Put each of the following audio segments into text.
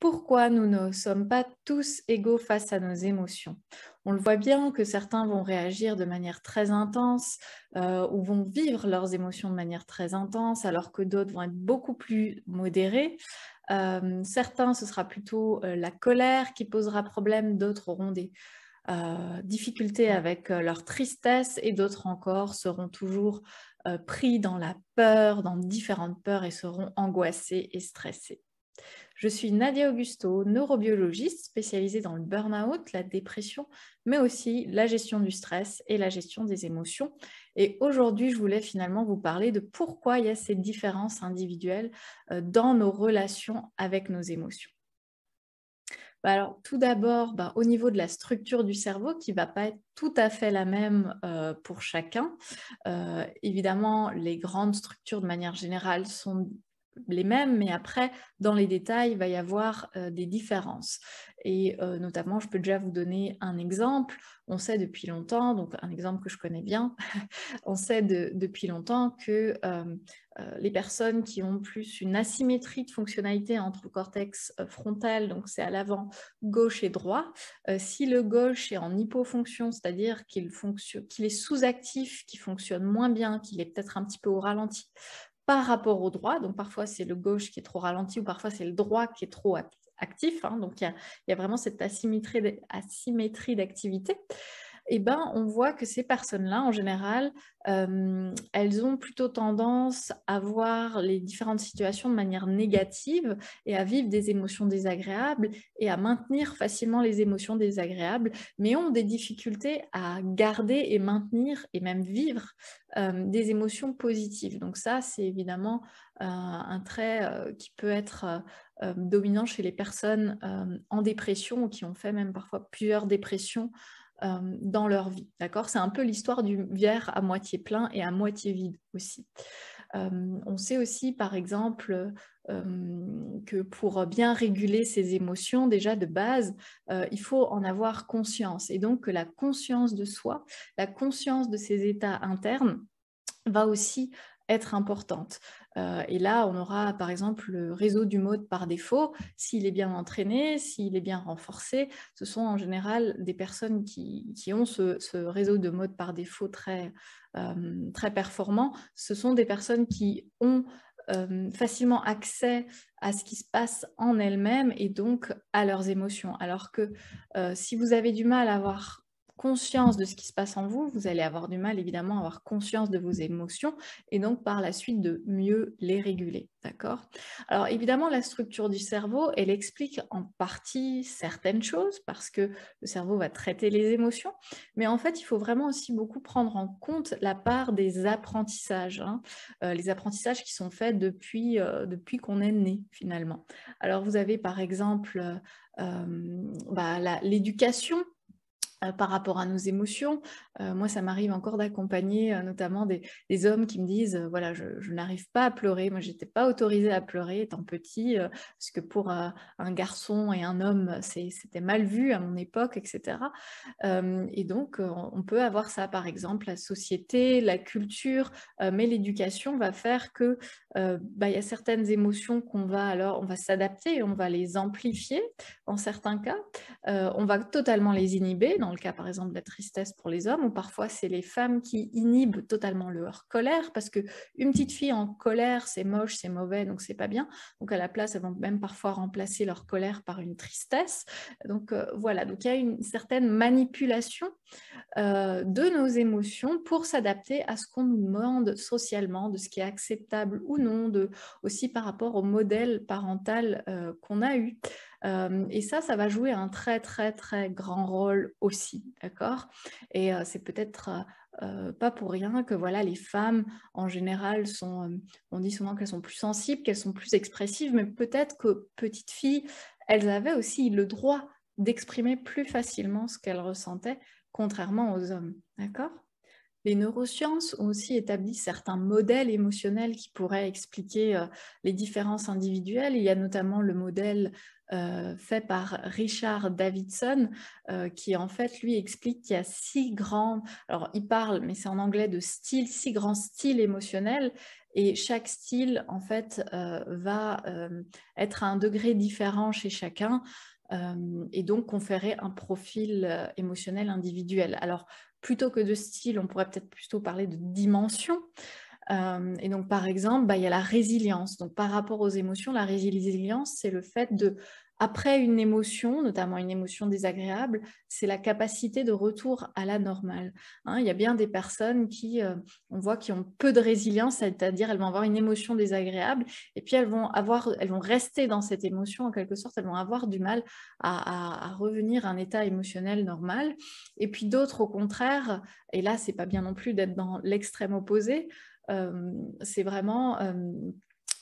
Pourquoi nous ne sommes pas tous égaux face à nos émotions? On le voit bien que certains vont réagir de manière très intense ou vont vivre leurs émotions de manière très intense, alors que d'autres vont être beaucoup plus modérés. Certains, ce sera plutôt la colère qui posera problème, d'autres auront des difficultés avec leur tristesse et d'autres encore seront toujours pris dans la peur, dans différentes peurs et seront angoissés et stressés. Je suis Nadia Augusto, neurobiologiste spécialisée dans le burn-out, la dépression, mais aussi la gestion du stress et la gestion des émotions. Et aujourd'hui, je voulais finalement vous parler de pourquoi il y a ces différences individuelles dans nos relations avec nos émotions. Alors, tout d'abord, au niveau de la structure du cerveau, qui ne va pas être tout à fait la même pour chacun. Évidemment, les grandes structures de manière générale sont les mêmes, mais après, dans les détails, il va y avoir des différences. Et notamment, je peux déjà vous donner un exemple. On sait depuis longtemps, donc un exemple que je connais bien, on sait depuis longtemps que les personnes qui ont plus une asymétrie de fonctionnalité entre le cortex frontal, donc c'est à l'avant, gauche et droit, si le gauche est en hypofonction, c'est-à-dire qu'il est sous-actif, qu'il fonctionne moins bien, qu'il est peut-être un petit peu au ralenti par rapport au droit, donc parfois c'est le gauche qui est trop ralenti ou parfois c'est le droit qui est trop actif, hein, donc il y a vraiment cette asymétrie d'activité. Eh ben, on voit que ces personnes-là, en général, elles ont plutôt tendance à voir les différentes situations de manière négative et à vivre des émotions désagréables et à maintenir facilement les émotions désagréables, mais ont des difficultés à garder et maintenir et même vivre des émotions positives. Donc ça, c'est évidemment un trait qui peut être dominant chez les personnes en dépression ou qui ont fait même parfois plusieurs dépressions dans leur vie. D'accord ? C'est un peu l'histoire du verre à moitié plein et à moitié vide aussi. On sait aussi, par exemple, que pour bien réguler ses émotions, déjà de base, il faut en avoir conscience. Et donc que la conscience de soi, la conscience de ses états internes, va aussi être importante. Et là, on aura par exemple le réseau du mode par défaut. S'il est bien entraîné, s'il est bien renforcé, ce sont en général des personnes qui ont ce réseau de mode par défaut très performant. Ce sont des personnes qui ont facilement accès à ce qui se passe en elles-mêmes et donc à leurs émotions. Alors que si vous avez du mal à avoir conscience de ce qui se passe en vous, vous allez avoir du mal évidemment à avoir conscience de vos émotions et donc par la suite de mieux les réguler, d'accord? Alors évidemment la structure du cerveau, elle explique en partie certaines choses parce que le cerveau va traiter les émotions, mais en fait il faut vraiment aussi beaucoup prendre en compte la part des apprentissages, hein, les apprentissages qui sont faits depuis qu'on est né finalement. Alors vous avez par exemple l'éducation par rapport à nos émotions. Moi, ça m'arrive encore d'accompagner notamment des hommes qui me disent voilà, je n'arrive pas à pleurer. Moi, je n'étais pas autorisée à pleurer étant petit, parce que pour un garçon et un homme, c'était mal vu à mon époque, etc. Et donc, on peut avoir ça, par exemple, la société, la culture, mais l'éducation va faire que il y a certaines émotions on va s'adapter, on va les amplifier en certains cas. On va totalement les inhiber, dans le cas par exemple de la tristesse pour les hommes, ou parfois c'est les femmes qui inhibent totalement leur colère, parce qu'une petite fille en colère, c'est moche, c'est mauvais, donc c'est pas bien. Donc à la place, elles vont même parfois remplacer leur colère par une tristesse. Donc voilà, donc il y a une certaine manipulation de nos émotions pour s'adapter à ce qu'on nous demande socialement, de ce qui est acceptable ou non, aussi par rapport au modèle parental qu'on a eu. Et ça va jouer un très très très grand rôle aussi, d'accord ? Et c'est peut-être pas pour rien que voilà, les femmes en général on dit souvent qu'elles sont plus sensibles, qu'elles sont plus expressives, mais peut-être que petites filles, elles avaient aussi le droit d'exprimer plus facilement ce qu'elles ressentaient, contrairement aux hommes, d'accord ? Les neurosciences ont aussi établi certains modèles émotionnels qui pourraient expliquer les différences individuelles. Il y a notamment le modèle fait par Richard Davidson qui en fait lui explique qu'il y a 6 grands, alors il parle mais c'est en anglais de style, 6 grands styles émotionnels Et chaque style, en fait, va être à un degré différent chez chacun et donc conférer un profil émotionnel individuel. Alors, plutôt que de style, on pourrait peut-être plutôt parler de dimension. Et donc, par exemple, il y a la résilience. Donc, par rapport aux émotions, la résilience, c'est le fait de, après une émotion, notamment une émotion désagréable, c'est la capacité de retour à la normale. Hein, il y a bien des personnes qui, on voit, qui ont peu de résilience, c'est-à-dire elles vont avoir une émotion désagréable et puis elles vont rester dans cette émotion en quelque sorte, elles vont avoir du mal à revenir à un état émotionnel normal. Et puis d'autres, au contraire, et là, c'est pas bien non plus d'être dans l'extrême opposé, c'est vraiment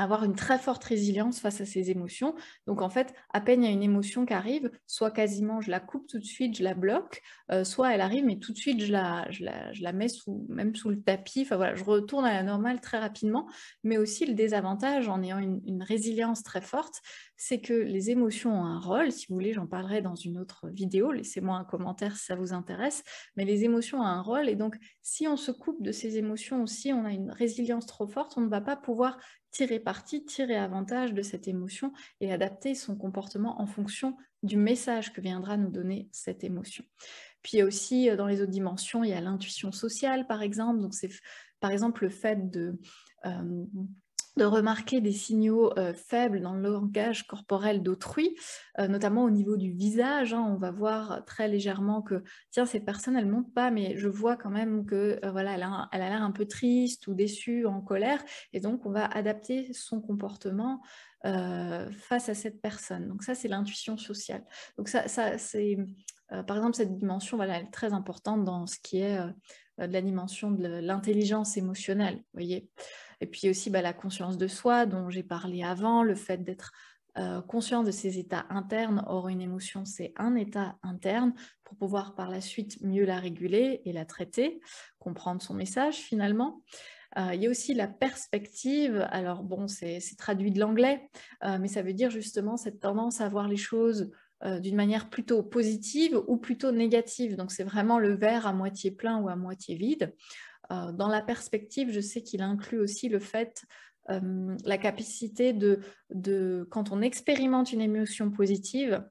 avoir une très forte résilience face à ces émotions. Donc en fait, à peine il y a une émotion qui arrive, soit quasiment je la coupe tout de suite, je la bloque, soit elle arrive, mais tout de suite je la mets même sous le tapis. Enfin voilà, je retourne à la normale très rapidement. Mais aussi le désavantage en ayant une résilience très forte, c'est que les émotions ont un rôle. Si vous voulez, j'en parlerai dans une autre vidéo. Laissez-moi un commentaire si ça vous intéresse. Mais les émotions ont un rôle et donc si on se coupe de ces émotions ou si on a une résilience trop forte, on ne va pas pouvoir tirer parti, tirer avantage de cette émotion et adapter son comportement en fonction du message que viendra nous donner cette émotion. Puis il y a aussi, dans les autres dimensions, il y a l'intuition sociale, par exemple. Donc c'est par exemple le fait de remarquer des signaux faibles dans le langage corporel d'autrui, notamment au niveau du visage. Hein, on va voir très légèrement que, tiens, cette personne, elle ne monte pas, mais je vois quand même que voilà, elle a l'air un peu triste ou déçue, en colère, et donc on va adapter son comportement face à cette personne. Donc ça, c'est l'intuition sociale. Donc ça c'est, par exemple, cette dimension, voilà, elle est très importante dans ce qui est de la dimension de l'intelligence émotionnelle, vous voyez. Et puis aussi la conscience de soi dont j'ai parlé avant, le fait d'être conscient de ses états internes. Or, une émotion, c'est un état interne pour pouvoir par la suite mieux la réguler et la traiter, comprendre son message finalement. Il y a aussi la perspective. Alors bon, c'est traduit de l'anglais, mais ça veut dire justement cette tendance à voir les choses d'une manière plutôt positive ou plutôt négative. Donc c'est vraiment le verre à moitié plein ou à moitié vide. Dans la perspective, je sais qu'il inclut aussi le fait, la capacité quand on expérimente une émotion positive,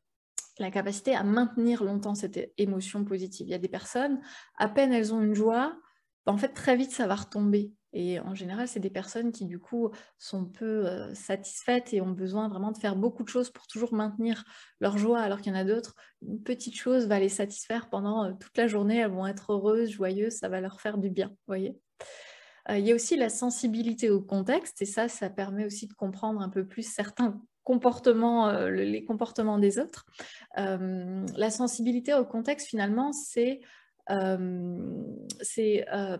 la capacité à maintenir longtemps cette émotion positive. Il y a des personnes, à peine elles ont une joie, en fait très vite ça va retomber. Et en général, c'est des personnes qui du coup sont peu satisfaites et ont besoin vraiment de faire beaucoup de choses pour toujours maintenir leur joie, alors qu'il y en a d'autres, une petite chose va les satisfaire pendant toute la journée, elles vont être heureuses, joyeuses, ça va leur faire du bien, vous voyez. Il y a aussi la sensibilité au contexte, et ça permet aussi de comprendre un peu plus certains comportements, les comportements des autres. La sensibilité au contexte, finalement, c'est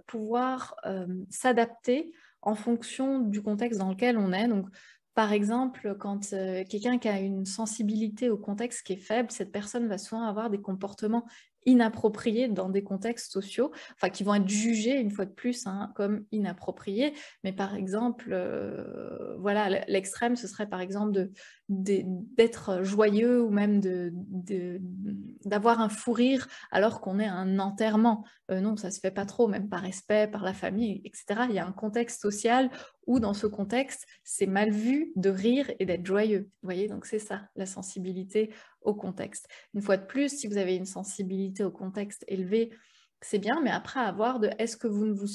pouvoir s'adapter en fonction du contexte dans lequel on est. Donc, par exemple, quand quelqu'un qui a une sensibilité au contexte qui est faible, cette personne va souvent avoir des comportements inappropriés dans des contextes sociaux, enfin qui vont être jugés une fois de plus comme inappropriés. Mais par exemple, voilà, l'extrême, ce serait par exemple d'être joyeux ou même d'avoir un fou rire alors qu'on est à un enterrement. Non, ça se fait pas trop, même par respect, par la famille, etc. Il y a un contexte social où dans ce contexte, c'est mal vu de rire et d'être joyeux. Vous voyez, donc c'est ça, la sensibilité au contexte. Une fois de plus, si vous avez une sensibilité au contexte élevée, c'est bien, mais après à voir de est-ce que vous ne vous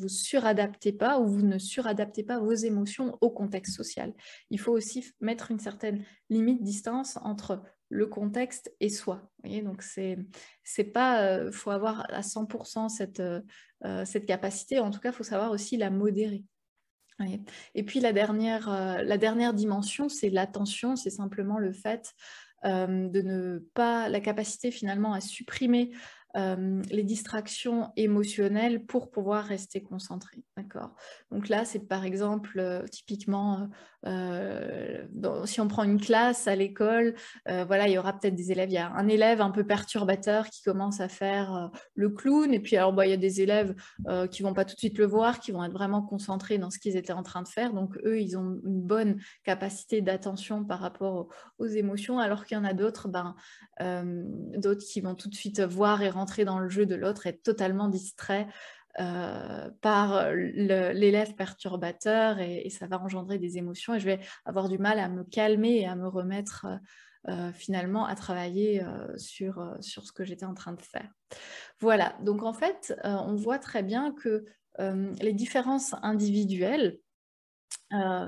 suradaptez pas ou vous ne suradaptez pas vos émotions au contexte social. Il faut aussi mettre une certaine limite, distance entre le contexte et soi. Vous voyez, donc c'est pas, faut avoir à 100% cette capacité. En tout cas, il faut savoir aussi la modérer. Oui. Et puis la dernière dimension, c'est l'attention, c'est simplement le fait de ne pas, la capacité finalement à supprimer les distractions émotionnelles pour pouvoir rester concentré. D'accord. Donc là, c'est par exemple, typiquement, si on prend une classe à l'école, voilà, il y aura peut-être des élèves, il y a un élève un peu perturbateur qui commence à faire le clown, et puis alors il y a des élèves qui vont pas tout de suite le voir, qui vont être vraiment concentrés dans ce qu'ils étaient en train de faire. Donc eux, ils ont une bonne capacité d'attention par rapport aux émotions, alors qu'il y en a d'autres, d'autres qui vont tout de suite voir et rentrer dans le jeu de l'autre, être totalement distraits. par l'élève perturbateur et ça va engendrer des émotions et je vais avoir du mal à me calmer et à me remettre finalement à travailler sur ce que j'étais en train de faire. Voilà, donc en fait, on voit très bien que les différences individuelles,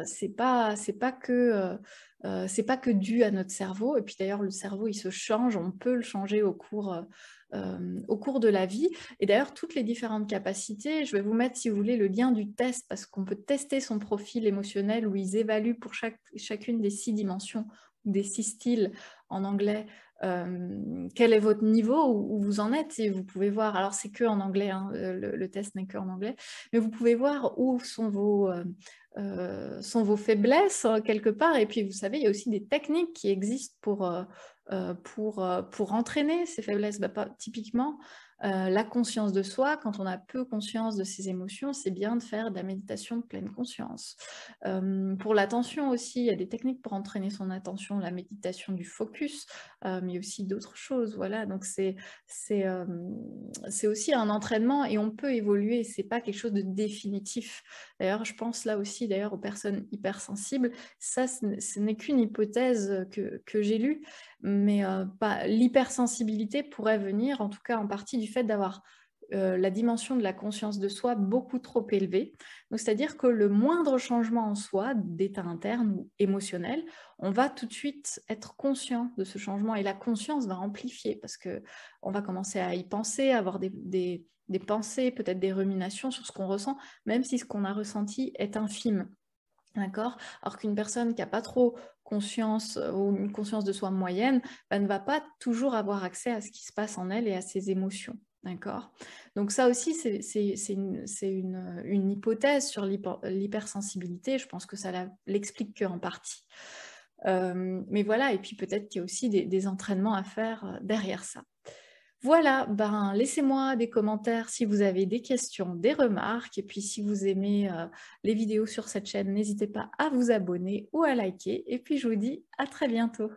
c'est pas que dû à notre cerveau. Et puis d'ailleurs, le cerveau, il se change, on peut le changer au cours de la vie. Et d'ailleurs, toutes les différentes capacités, je vais vous mettre, si vous voulez, le lien du test, parce qu'on peut tester son profil émotionnel où ils évaluent pour chacune des 6 dimensions, des 6 styles en anglais, quel est votre niveau, où vous en êtes, et vous pouvez voir, alors c'est que en anglais, hein, le test n'est que en anglais, mais vous pouvez voir où sont vos faiblesses quelque part. Et puis vous savez, il y a aussi des techniques qui existent pour entraîner ces faiblesses. Typiquement, la conscience de soi, quand on a peu conscience de ses émotions, c'est bien de faire de la méditation de pleine conscience. Pour l'attention aussi, il y a des techniques pour entraîner son attention, la méditation du focus, mais aussi d'autres choses. Voilà, donc c'est aussi un entraînement et on peut évoluer, c'est pas quelque chose de définitif. D'ailleurs, je pense là aussi aux personnes hypersensibles, ça ce n'est qu'une hypothèse que j'ai lue, mais l'hypersensibilité pourrait venir en tout cas en partie du fait d'avoir la dimension de la conscience de soi beaucoup trop élevée. Donc, c'est-à-dire que le moindre changement en soi, d'état interne ou émotionnel, on va tout de suite être conscient de ce changement et la conscience va amplifier parce qu'on va commencer à y penser, à avoir des pensées, peut-être des ruminations sur ce qu'on ressent, même si ce qu'on a ressenti est infime. D'accord? Alors qu'une personne qui n'a pas trop conscience ou une conscience de soi moyenne ne va pas toujours avoir accès à ce qui se passe en elle et à ses émotions. D'accord? Donc ça aussi, c'est une hypothèse sur l'hypersensibilité. Je pense que ça l'explique qu'en partie. Mais voilà, et puis peut-être qu'il y a aussi des entraînements à faire derrière ça. Voilà, laissez-moi des commentaires si vous avez des questions, des remarques. Et puis si vous aimez les vidéos sur cette chaîne, n'hésitez pas à vous abonner ou à liker. Et puis je vous dis à très bientôt.